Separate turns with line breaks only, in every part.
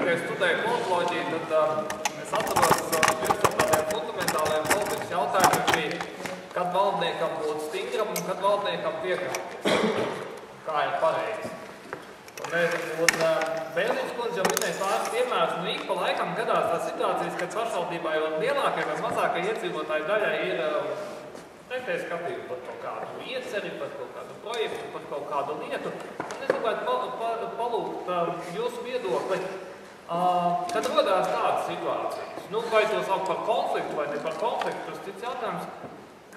kad es studēju politoloģiju, tad es atceros viens no tādiem fundamentāliem politikas jautājumiem bija, kad valdniekam būt stingram un kad valdniekam piekāpties. Kā ir pareizi. Un Bērniņš kundze jau minēja pāris piemērus, ik pa laikam gadās tās situācijas, kad pašvaldībā jau lielākai vai mazākai iedzīvotāju daļai ir pretēji skatījumi par kaut kādu ieceri, par kaut kādu projektu, par kaut kādu lietu. Un es gribētu palūgt jūsu viedokli, kad rodās tādas situācijas. Nu, vai to sauc par konfliktu vai ne par konfliktu, tas cits jautājums.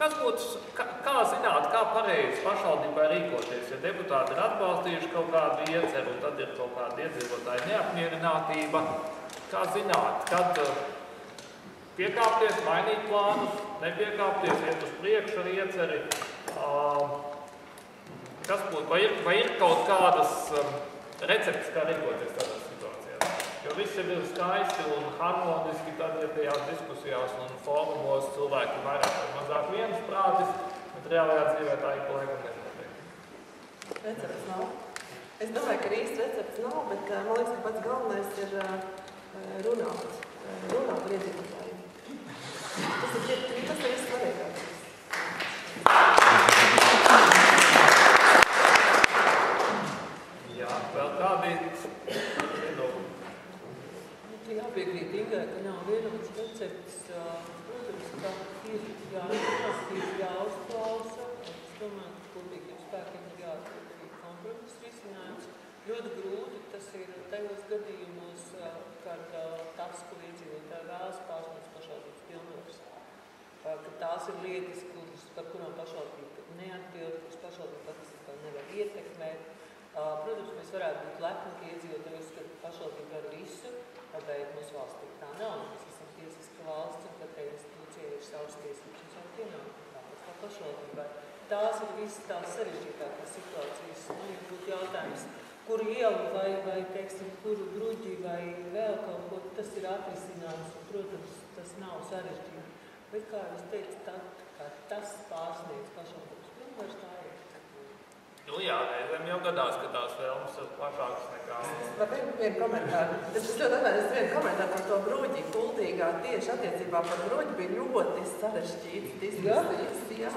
Kas būtu, kā zināt, kā pareizi pašvaldībai rīkoties, ja deputāti ir atbalstījuši kaut kādu ieceru, un tad ir kaut kāda iedzīvotāja neapmierinātība? Kā zināt, kad piekāpties, mainīt plānus, nepiekāpties, iet uz priekšu ar ieceri? Kas būtu, vai ir kaut kādas receptes, kā rīkoties tādās situācijās? Jo viss ir skaisti un harmoniski, tad ir tajās diskusijās un fórumos cilvēki vairāk vai mazāk viensprātis, bet reālajā dzīvē tā ik pa laikam nenotiek.
Recepts nav. Es domāju, ka īsti recepts nav, bet man liekas, ka pats galvenais ir runāt par iedzīvotājiem. Tas ir vissvarīgākais.
Jā, vēl kādi
jāpiekrīt Ingai, ka nav vienots recepts. Protams, ka ir jāuzklausa. Es domāju, ka kopīgiem spēkiem ir jāatrod arī kompromiss risinājums. Ļoti grūti tas ir tajos gadījumos, kad tas, ko iedzīvotāji vēlas, pārsniedz pašvaldības pilnvaras. Ka tās ir lietas, par kurām pašvaldība neatbild, kuras pašvaldība patiesībā nevar ietekmēt. Protams, mēs varētu būt lepni, ka iedzīvotāji uzskata, ka pašvaldība var visu, bet mūsu valstī tā nav. Mēs esam tiesiska valsts, un katrai institūcijai ir savas tiesības un savu pienākumu, tāpēc kā pašvaldībai. Tās ir visas tās sarežģītākās situācijas. Un ja būtu jautājums, kuru ielu vai teiksim, kuru bruģi vai vēl kaut ko, tas ir atrisināts, un, protams, tas nav sarežģīti. Bet, kā es teicu, tad, kā tas pārsniedz pašvaldības pilnvaras, tā ir.
Nu jā, reizēm jau gadās, ka tās vēlmes ir plašākas nekā.
Var vienu komentāru. Es ļoti atvainojos vienu komentāru par to bruģi. Kultīgā tieši attiecībā par bruģi bija ļoti sarežģīts diskusijas. Jā,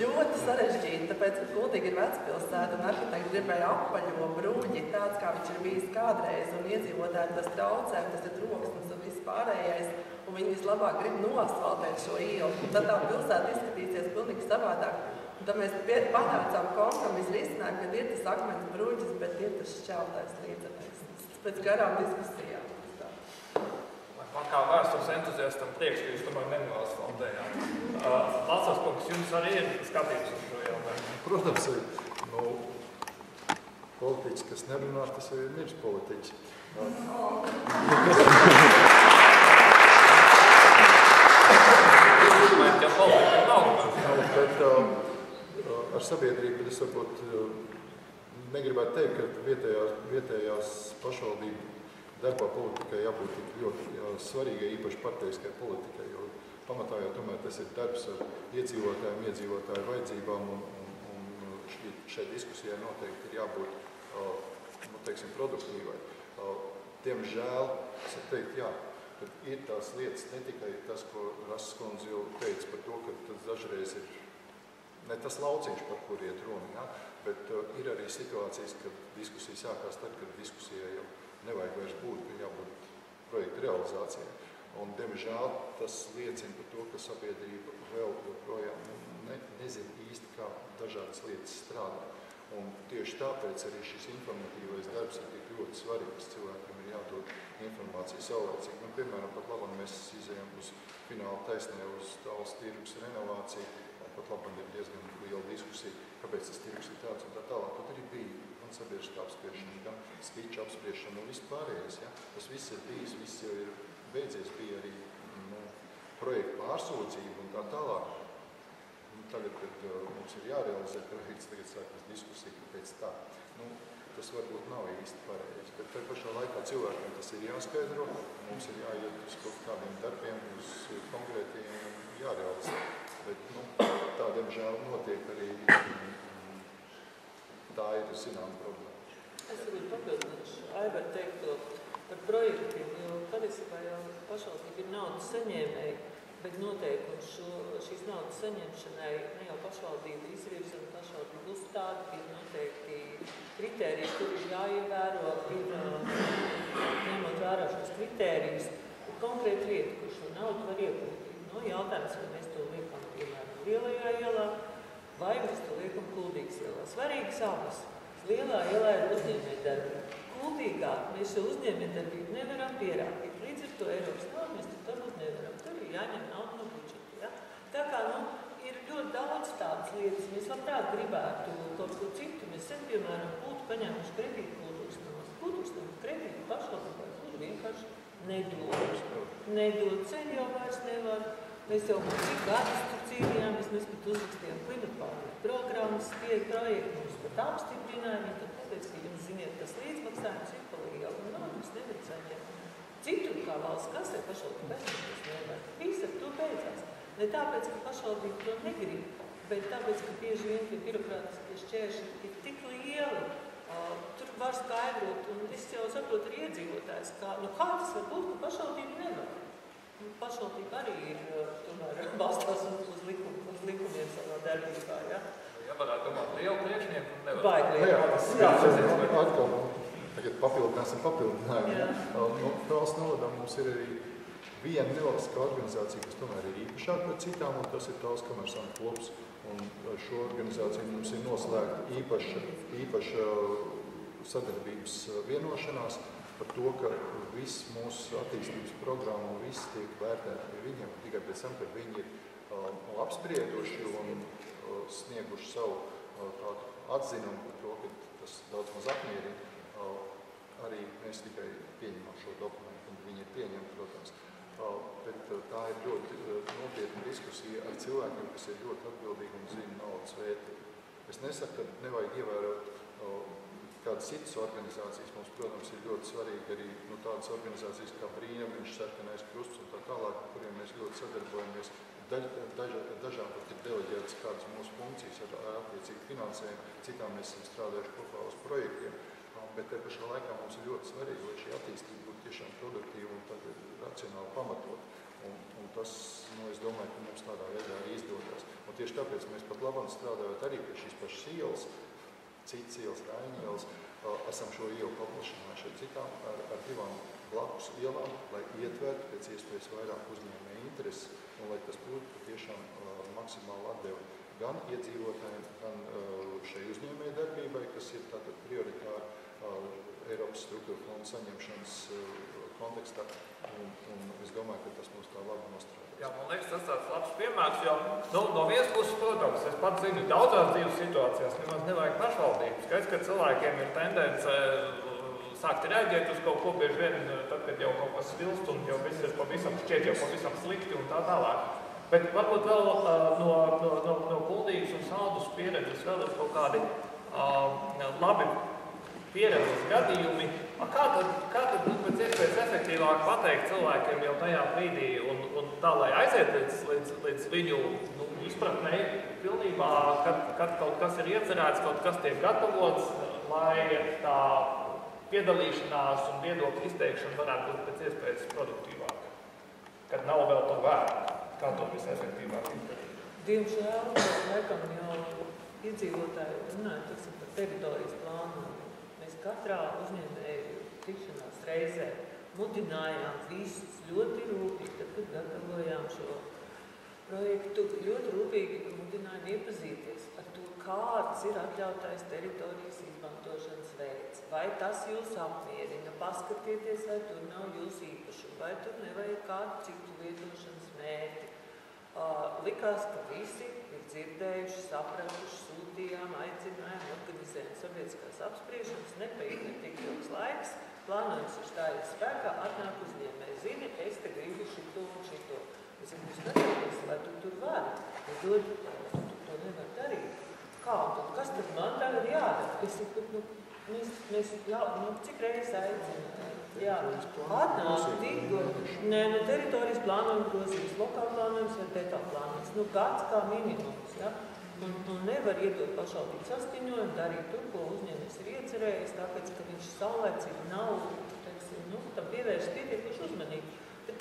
ļoti sarežģīti, tāpēc, ka kultīgi ir vecpilsēta un arhitekti gribēja apaļo bruģi tāds, kā viņš ir bijis kādreiz, un iedzīvotāji tas traucē, tas ir troksnis un viss pārējais, un viņi vislabāk grib noasfaltēt šo ielu. Tad tā pilsēta izskatīsies pilnīgi savādāk. Un tad mēs panācām kompromisu risinājumu, kad ir tas akmens bruģis, bet ir tas šķeltais līdzeklis. Pēc garām diskusijām.
Man kā vēstures entuziastam priekš, ka jūs tomēr nenoasfaltējāt. Lācās kungs, jums arī ir skatījums uz šo jautājumu?
Protams, politiķis, kas nerunā, tas ir mirs politiķis.
Ja politika nav.
Ar sabiedrību es varbūt negribētu teikt, ka vietējās pašvaldību darbā politikai jābūt tik ļoti svarīgai, īpaši partijiskai politikai, jo pamatā jau tomēr tas ir darbs ar iedzīvotājiem, iedzīvotāju vajadzībām, un šai diskusijai noteikti ir jābūt, teiksim, produktīvai. Diemžēl, es teikt, jā, bet ir tās lietas, ne tikai tas, ko Rasas kundze jau teica par to, ka tas dažreiz ir ne tas lauciņš, par kur iet runa, ja? Bet ir arī situācijas, kad diskusija sākās tad, kad diskusijai jau nevajag vairs būt, ka jābūt projekta realizācijai. Un, diemžēl, tas liecina par to, ka sabiedrība vēl joprojām nezina īsti, kā dažādas lietas strādā. Un tieši tāpēc arī šis informatīvais darbs ir tik ļoti svarīgs. Cilvēkiem ir jādod informācija saulēcīgi. Nu, piemēram, pat labam mēs izējām uz fināla taisnē uz tāls tirgus renovāciju. Pat labam ir diezgan liela diskusija, kāpēc tas tirgus ir tāds un tā tālāk. Pat arī bija gan sabiedriskā apspriešana, gan skiča apspriešana un viss pārējais. Ja? Tas viss ir bijis, viss jau ir beidzies, bija arī projekta pārsūdzība un tā tālāk. Tagad, kad mums ir jārealizē projekts, tagad sākas diskusija, kāpēc tā. Tas varbūt nav īsti pareizi, bet tā pašā laikā cilvēkiem tas ir jāskaidro, mums ir jāiet uz kaut kādiem darbiem, uz konkrētiem jārealizē. Bet, tā, diemžēl, notiek arī, tā ir zinām problēma.
Es varu papildināšu Aivaru teikto par projektiem, jo patiesībā jau pašvaldība ir naudas saņēmēji, bet noteikums šīs naudas saņemšanai ne jau pašvaldība izvirza un pašvaldība uzstāda, ir noteikti kritēriji, kur ir jāievēro, ir ņemot vērā šos kritērijus, ir konkrēti lieta, kur šo naudu var ieguldīt. Nu, jautājums, vai mēs to liekam, piemēram, Lielajā ielā, vai mēs to liekam Kuldīgas ielā. Svarīgas abas. Lielā ielā ir uzņēmējdarbība. Kuldīgā mēs šo uzņēmējdarbību nevaram pierādīt. Līdz ar to Eiropas naudu mēs tur dabūt nevaram. Tur ir jāņem naudu no budžeta. Ja? Tā kā, ir ļoti daudz tādas lietas. Mēs labprāt gribētu kaut ko citu. Mēs sen, piemēram, būtu paņēmuši kredītu Kuldūksnamos. Kuldūksnamos kredītu pašvaldībai būtu vienkārši nedod. Ceļ jau vairs nevar. Mēs jau cik gadus tur cīnījāmies, mēs pat uzrakstījām klimata pārmaiņu programmas, projektu mums pat apstiprinājumu, tad pateica, ka jums ziniet, tas līdzmaksājums ir pa lielu, un naudas nevar saņemt. Citur kā valsts kasē pašvaldība aizņemties nevar. Viss ar to beidzās. Ne tāpēc, ka pašvaldība to negrib, bet tāpēc, ka bieži vien tie birokrātiskie šķēršļi ir tik lieli. Tur var skaidrot, un es jau saprotu arī iedzīvotājs, kā tas var būt, ka pašvaldība nevar. Pašvaldība arī ir tomēr balstās uz likumiem savā darbībā, ja?
Ja varētu domāt lielu priekšnieku un nevar.
Jā, atkal, tagad papildinājumu. No valsts novadām mums ir arī viena nevalstiskā organizācija, kas tomēr ir īpašāka par citām, un tas ir Tautas komersantu klubs. Un šo organizāciju mums ir noslēgta īpaša sadarbības vienošanās par to, ka viss mūsu attīstības programma un viss tiek vērtēti pie viņiem, tikai pēc tam, kad viņi ir apsprieduši un snieguši savu tādu atzinumu par to, ka tas daudz maz apmierina, arī mēs tikai pieņemam šo dokumentu, un viņi ir pieņemti, protams. Bet tā ir ļoti nopietna diskusija ar cilvēkiem, kas ir ļoti atbildīgi un zina naudas vērtību. Es nesaku, ka nevajag ievērot kādas citas organizācijas. Mums, protams, ir ļoti svarīgi arī tādas organizācijas kā Brīnumiņš, Sarkanais Krusts un tā tālāk, ar kuriem mēs ļoti sadarbojamies. Dažām pat ir deleģētas kādas mūsu funkcijas ar attiecīgu finansējumu, citām mēs esam strādājuši kopā uz projektiem. Bet te pašā laikā mums ir ļoti svarīgi, lai šī attīstība būtu tiešām produktīva un racionāli pamatot. Un tas, es domāju, ka mums tādā veidā arī izdodas. Un tieši tāpēc mēs pat labāk strādājot arī pie šīs pašas ielas, citas ielas, Raiņu ielas, esam šo ielu paplašinājuši ar citām, ar divām blakus ielām, lai ietvertu pēc iespējas vairāk uzņēmēju interesi un lai tas būtu tiešām maksimāli atdevi gan iedzīvotājiem, gan šai uzņēmēju darbībai, kas ir tātad prioritāri Eiropas struktūra fonda saņemšanas kontekstā, un es domāju, ka tas mums tā labi nostrādās.
Jā, man liekas, tas tāds labs piemērs, jo no vienas puses, protams, es pats zinu, daudzās dzīves situācijās nemaz nevajag pašvaldību. Skaidrs, ka cilvēkiem ir tendence sākt reaģēt uz kaut ko bieži vien, tad, kad jau kaut kas svilst un jau viss ir šķiet jau pavisam slikti un tā tālāk. Bet varbūt vēl no Kuldīgas un Saldus pieredzes vēl ir kaut kādi labi pieredzes gadījumi. Kā tad pēc iespējas efektīvāk pateikt cilvēkiem jau tajā brīdī un tā, lai aiziet līdz viņu izpratnei pilnībā, kad kaut kas ir iecerēts, kaut kas tiek gatavots, lai tā piedalīšanās un viedokļu izteikšana varētu būt pēc iespējas produktīvāk, kad nav vēl to vērts. Kā to visefektīvāk izdarīt?
Diemžēl, laikam jau iedzīvotāji runāja, par teritorijas plānu. Mēs katrā uzņēmēju tikšanās reizē mudinājām visus ļoti rūpīgi, tad, kad gatavojām šo projektu, ļoti rūpīgi mudinājām iepazīties ar to, kāds ir atļautais teritorijas izmantošanas veids. Vai tas jūs apmierina? Paskatieties, vai tur nav jūsu īpašumu, vai tur nevajag kādu citu lietošanas mērķi. Likās, ka visi ir dzirdējuši, sapratuši, sūtījām, aicinājām, organizējām sabiedriskās apspriešanas, nepaiet tik ilgs laiks, plānojums ir stājies spēkā, atnāk uzņēmēji, zini, es te gribu šito un šito. Es saku, skatīties, vai tu tur vari, ja tu to nevar darīt. Kā, un kas tad man tagad jādara? Es saku, cik reizes aicinājām? Jā, atnāk tikko, teritorijas plānojuma grozījums, lokāla plānojums vai detāla plānojums, gads kā minimums, ja? Un nevar iedot pašvaldību saskaņojumu, darīt tur, ko uzņēmējs ir iecerējis, tāpēc, ka viņš saulēcīgi nav, tam pievērst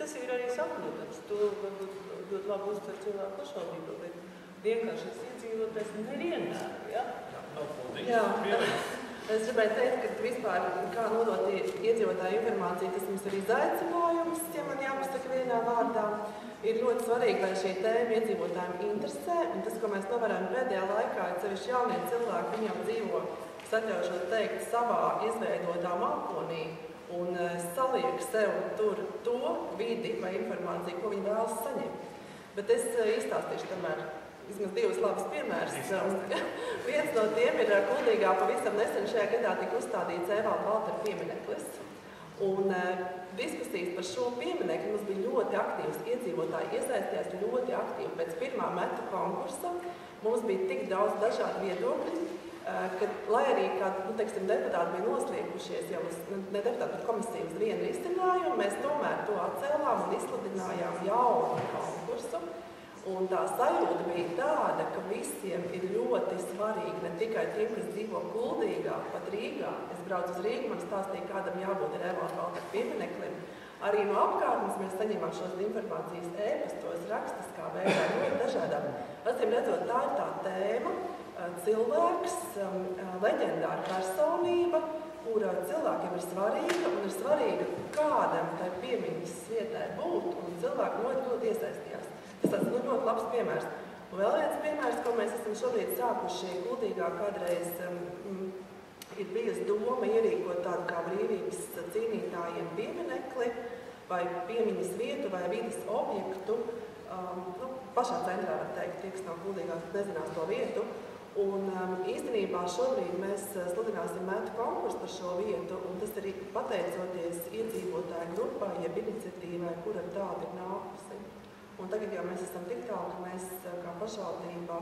tas ir arī saprotams. To varbūt ļoti labi uztver cilvēku pašvaldībā, bet vienkāršais iedzīvotājs nevienmēr, ja?
Jā, es gribēju teikt, ka vispār kā nodot iedzīvotāju informāciju, tas mums ir izaicinājums, ja man jāpasaka vienā vārdā. Ir ļoti svarīgi, lai šī tēma iedzīvotājiem interesē, un tas, ko mēs novērojam pēdējā laikā, ir sevišķi jaunie cilvēki, viņi jau dzīvo, es atļaušos teikt, savā izveidotā mākonī un saliek sev tur to vidi vai informāciju, ko viņi vēlas saņemt. Bet es izstāstīšu tomēr vismaz divas labas piemērs. Viens no tiem ir Kuldīgā pavisam nesen šajā gadā tika uzstādīts Evalda Valtera piemineklis. Un diskusijas par šo pieminekli mums bija ļoti aktīvas, iedzīvotāji iesaistījās ļoti aktīvi. Pēc pirmā metu konkursa mums bija tik daudz dažādu viedokļu, ka, lai arī deputāti bija nosliegušies jau uz, ne deputāti, bet komisija uz vienu risinājumu, mēs tomēr to atcēlām un izsludinājām jaunu konkursu. Un tā sajūta bija tāda, ka visiem ir ļoti svarīgi, ne tikai tiem, kas dzīvo Kuldīgā, pat Rīgā. Es braucu uz Rīgu, man stāstīja, kādam jābūt ir Evalda Valtera piemineklim. Arī no apkārtnes mēs saņemam šos informācijas ēpastos, rakstiskā veidā, ļoti dažādām. Acīm redzot, tā ir tā tēma, cilvēks, leģendāra personība, kura cilvēkiem ir svarīga, un ir svarīga, kādam tai piemiņas vietai būt, un cilvēki ļoti iesaistījās. Tas tāds ļoti labs piemērs. Un vēl viens piemērs, ko mēs esam šobrīd sākuši Kuldīgā kādreiz, ir bijusi doma ierīkot tādu kā brīvības cīnītājiem pieminekli vai piemiņas vietu vai vidas objektu. Pašā centrā var teikt, tie, kas nav Kuldīgā, nezinās to vietu. Un īstenībā šobrīd mēs sludināsim metu konkursu par šo vietu, un tas arī pateicoties iedzīvotāju grupai, jeb iniciatīvai, kura tāda ir nākusi. Un tagad jau mēs esam tik tālu, ka mēs kā pašvaldība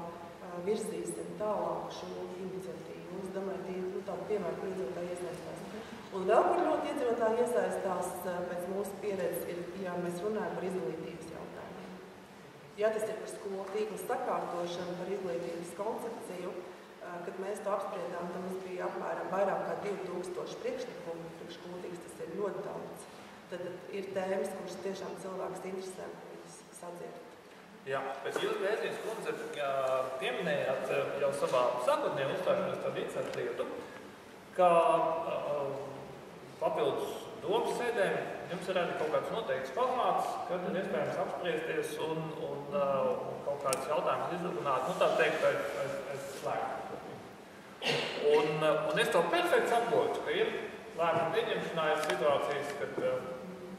virzīsim tālāk šo iniciatīvu. Es domāju, tie ir tādi piemēri, kur iedzīvotāji iesaistās. Un vēl, kur ļoti iedzīvotāji iesaistās pēc mūsu pieredzes, ir, ja mēs runājam par izglītības jautājumiem. Ja tas ir par skolu tīklu sakārtošanu, par izglītības koncepciju, kad mēs to apspriedām, tad mums bija apmēram vairāk kā 2000 priekšlikumu. Priekš Kuldīgas tas ir ļoti daudz. Tad ir tēmas, kuras tiešām cilvēks interesē.
Jā, pēc jūs, Bēziņas kundze, pieminējāt jau savā sākotnējā uzstāšanās tādu iniciatīvu, ka papildus domas sēdēm jums ir arī kaut kāds noteikts formāts, kad ir iespējams apspriesties un kaut kādas jautājumas izrunāt, tā teikt, aiz slēgtu. Un es to perfekti saprotu, ka ir lēmumu pieņemšanā ir situācijas, kad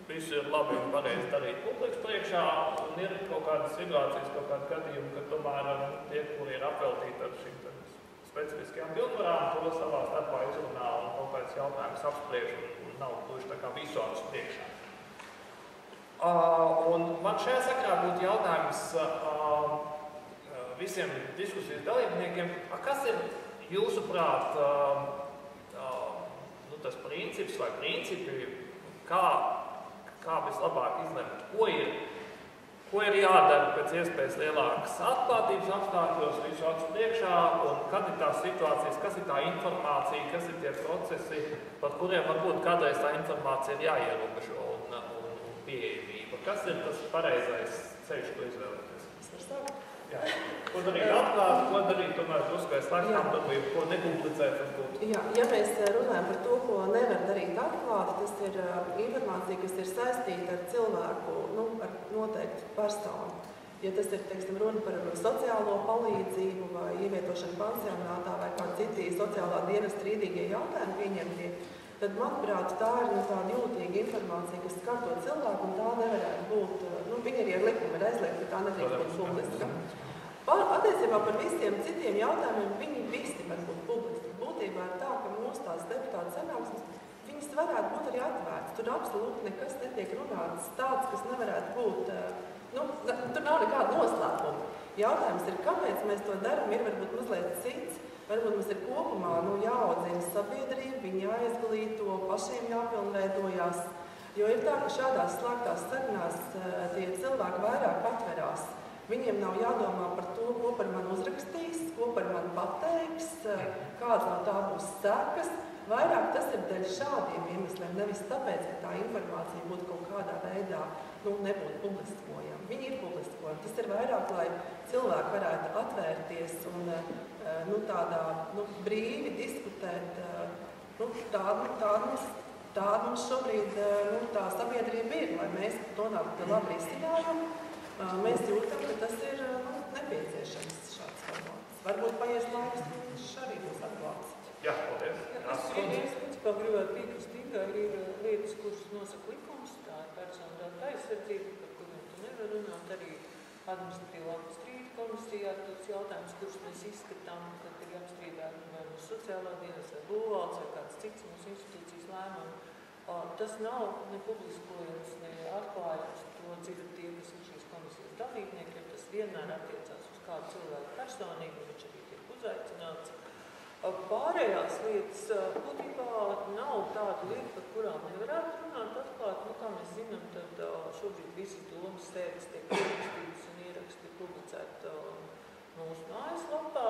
visu ir labi un pareizi darīt publikas priekšā, un ir kaut kādas situācijas, kaut kādi gadījumi, ka tomēr tie, kuri ir apveltīti ar šīm specifiskajām pilnvarām, to savā starpā izrunā un kaut kādas jautājumas apspriež un nav gluži tā kā visuāls priekšā. Un man šajā sakrā būtu jautājums visiem diskusijas dalībniekiem, kas ir jūsuprāt tas princips vai principi, kā vislabāk izlemt, ko ir jādara pēc iespējas lielākas atklātības apstākļos, visu acu priekšā, un kad ir tās situācijas, kas ir tā informācija, kas ir tie procesi, par kuriem varbūt kādreiz tā informācija ir jāierobežo un pieejamība. Kas ir tas pareizais ceļš, ko izvēlēties?
Es varu sākt?
Jā. Ko darīt atklāt, ko darīt tomēr druskai slēgtām darbību, ko nekomplicēt varbūt?
Jā, ja mēs runājam par to, ko nevar darīt atklāti, tas ir informācija, kas ir saistīta ar cilvēku, ar noteiktu personu. Ja tas ir, teiksim, runa par sociālo palīdzību vai ievietošanu pansionātā vai kādi citi sociālā dienesta strīdīgie jautājumi pieņemtie, tad, manuprāt, tā ir tāda jūtīga informācija, kas skar to cilvēku, un tā nevarētu būt, viņa arī ar likumu ir aizliegta, bet tā nedrīkst būt publiska. Attiecībā par visiem citiem jautājumiem, viņi visi var būt publiski. Būtībā ir tā, ka mūsu tās deputātu sanāksmes, viņas varētu būt arī atvērts. Tur absolūti nekas netiek runāts tāds, kas nevarētu būt, tur nav nekāda noslēpuma. Jautājums ir, kāpēc mēs to darām, ir varbūt mazliet cits. Varbūt mums ir kopumā jāaudzina sabiedrība, viņi jāizglīto, pašiem jāpilnveidojās. Jo ir tā, ka šādās slēgtās sarunās tie cilvēki vairāk atverās. Viņiem nav jādomā par to, ko par mani uzrakstīs, ko par mani pateiks, kāds no tā būs sekas. Vairāk tas ir dēļ šādiem iemesliem, nevis tāpēc, ka tā informācija būtu kaut kādā veidā nebūtu publiskojama. Viņi ir publiskojami. Tas ir vairāk, lai cilvēki varētu atvērties un tādā brīvi diskutēt. Tāda mums šobrīd tā sabiedrība ir, lai mēs nonāktu pie labu risinājumu. Mēs jūtam, ka tas ir nepieciešams šāds formāts. Varbūt paies laiks, viņš arī būs atklāts.
Jā, paldies.
Es principā gribētu piekrist Ingai, ir lietas, kuras nosaka likums, tā ir personu datu aizsardzība, par kuriem tu nevar runāt, arī administratīvā strīdu komisijā, tos jautājumus, kurus mēs izskatām, kad ir apstrīdēti vai mūsu sociālā dienas vai būvvalds vai kāds cits mūsu institūcijas lēmumi. Tas nav ne publiskojums, ne atklājums, to dzird tie, kas ir šīs komisijas dalībnieki, jo tas vienmēr attiecās uz kādu cilvēku personīgi, viņš arī tiek uzaicināts. Pārējās lietas būtībā nav tāda lieta, par kurām nevarētu runāt atklāt. Kā mēs zinām, tad šobrīd visas domas sēdes tiek ierakstītas un ieraksti publicēt mūsu mājaslapā.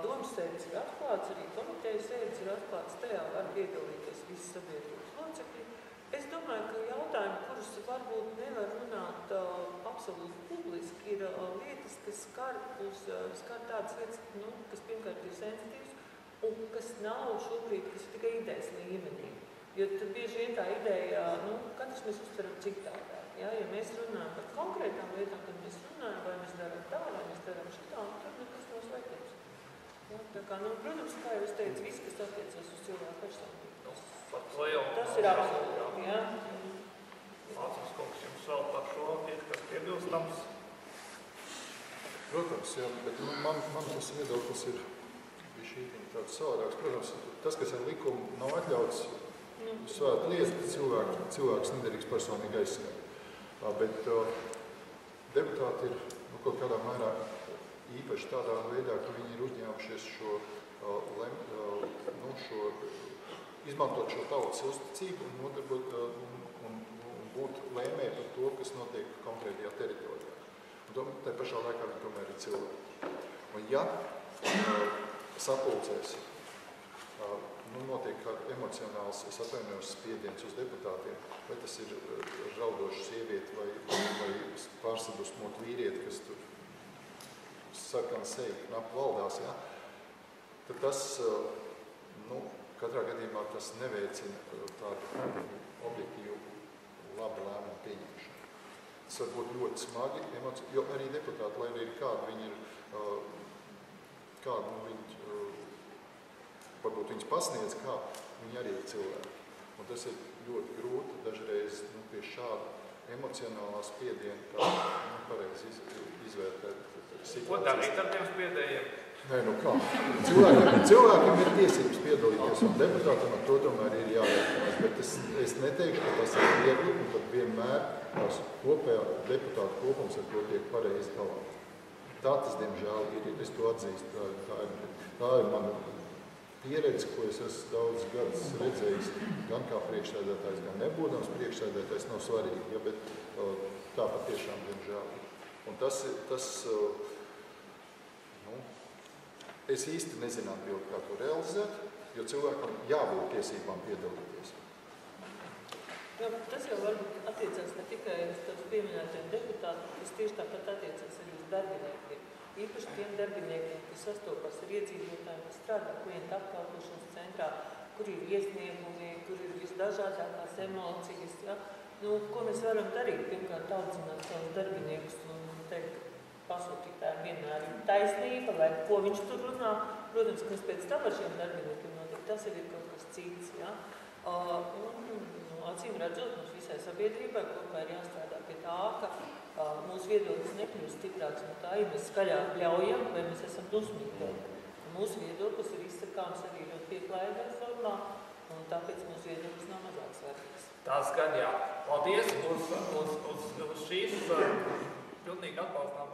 Domas sēdes ir atklāts, arī komitejas sēdes ir atklāts, tajā var piedalīties visi sabiedrības locekļi. Es domāju, ka jautājumi, kurus varbūt nevar runāt absolūti publiski, ir lietas, kas skar tādas lietas, kas pirmkārt ir sensitīvas, un kas nav šobrīd, kas ir tikai idejas līmenī. Jo tad bieži vien tā ideja, katrs mēs uztveram citādāk. Ja mēs runājam par konkrētām lietām, tad mēs runājam, vai mēs darām tā, vai mēs darām šitā, un tad nekas nav slēpjams. Ja, tā kā, protams, kā jau es teicu, viss, kas attiecas uz cilvēku personību. Tas ir absolūti, jā.
Mācības kungs, jums vēl par šo ir kas piebilstams?
Protams, jā, bet man tas viedoklis ir tāds savādāks. Protams, tas, kas ar likumu nav atļauts, svēta lieta, cilvēks nedrīkst personīgi aizsargāt. Bet deputāti ir kaut kādā mērā īpaši tādā veidā, ka viņi ir uzņēmušies izmantot šo tautas uzticību un būt lēmēji par to, kas notiek konkrētajā teritorijā. Un tā pašā laikā viņi tomēr ir cilvēki. Un ja sapulcēs notiek emocionāls, es atvainojos, spiediens uz deputātiem, vai tas ir raudoša sieviete vai pārsadusmot vīrieti, kas tur sarkan seju knapu valdās, ja? Tad tas, katrā gadījumā tas neveicina tādu objektīvu labu lēmumu pieņemšanu. Tas var būt ļoti smagi, jo arī deputāti, lai arī kādi viņi ir, varbūt viņus pasniedz, kā viņi arī ir cilvēki. Un tas ir ļoti grūti dažreiz pie šāda emocionālā spiediena, kā pareizi izvērtēt situācijas.
Ko darīt ar tiem spiedējiem?
Nē, kā? Cilvēkiem ir tiesības piedalīties, un deputātam ar to tomēr ir jāvērtinās, bet es neteikšu, ka tas ir viegli, un tad vienmēr tās kopējā deputātu kopums ar to tiek pareizi galā. Tā tas, diemžēl, ir, es to atzīstu, tā ir mana pieredze, ko es esmu daudz gadus redzējis, gan kā priekšsēdētājs, gan nebūdams priekšsēdētājs, nav svarīgi, ja, bet tā patiešām, diemžēl, ir. Un tas es īsti nezinu atbildi, kā to realizēt, jo cilvēkam jābūt tiesībām piedalīties.
Jā, tas jau varbūt attiecās ne tikai uz tos pieminētiem deputātiem, kas tieši tāpat attiecās arī uz darbiniekiem. Īpaši tiem darbiniekiem, kas sastopas ar iedzīvotājiem, kas strādā klienta apkalpošanas centrā, kur ir iesniegumi, kur ir visdažādākās emocijas. Ja? Ko mēs varam darīt? Pirmkārt, audzināt savus darbiniekus un teikt, pasūtītājiem vienmēr ir taisnība, vai ko viņš tur runā. Protams, kas pēc tam ar šiem darbiniekiem notiek, tas ir kaut kas cits. Ja? Acīm redzot, mums visai sabiedrībai kopā ir jāstrādā pie tā, ka mūsu viedoklis nekļūst stiprāks no tā, ja mēs skaļāk bļaujam, vai mēs esam dusmīgi. Mūsu viedoklis ir izsakāms arī ļoti pieklājīgā formā, un tāpēc mūsu viedoklis nav mazāk svarīgs.
Tā skan, jā. Paldies uz šīs pilnīgi atbalstām